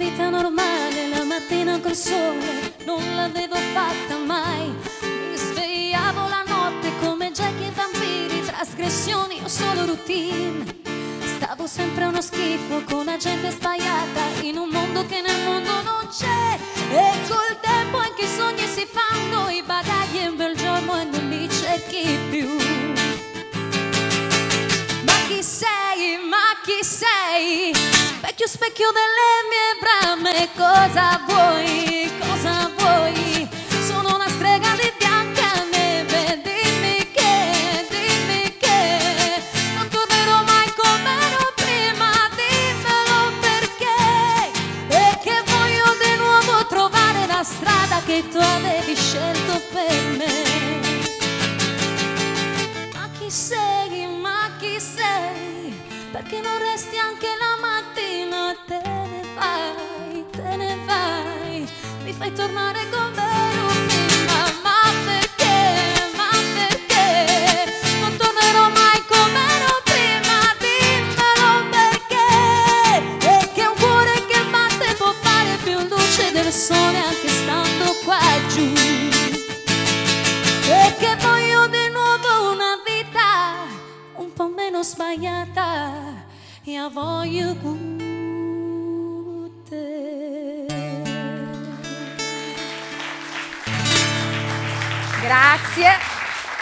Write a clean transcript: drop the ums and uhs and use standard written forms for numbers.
vita normale, la mattina col sole non l'avevo fatta mai. Mi svegliavo la notte come Jackie e vampiri, trasgressioni o solo routine. Stavo sempre uno schifo con la gente sbagliata in un mondo che nel mondo non c'è. E col tempo anche i sogni si fanno, i bagagli e un bel giorno e non li cerchi più. Ma chi sei? Ma chi sei? Specchio, specchio delle mie brame, cosa vuoi? Cosa vuoi? Sono una strega di Biancaneve, dimmi che non tornerò mai come ero prima, dimmelo perché. E che voglio di nuovo trovare la strada che tu avevi scelto per me. Ma chi sei? Ma chi sei? Perché non resti anche la mattina? Te ne vai, mi fai tornare come ero prima. Ma perché? Ma perché? Non tornerò mai come ero prima, dimmelo perché. E che un cuore che batte può fare più luce del sole anche stando qua giù. E che voglio di nuovo una vita un po' meno sbagliata. Ja voglio gute. Grazie.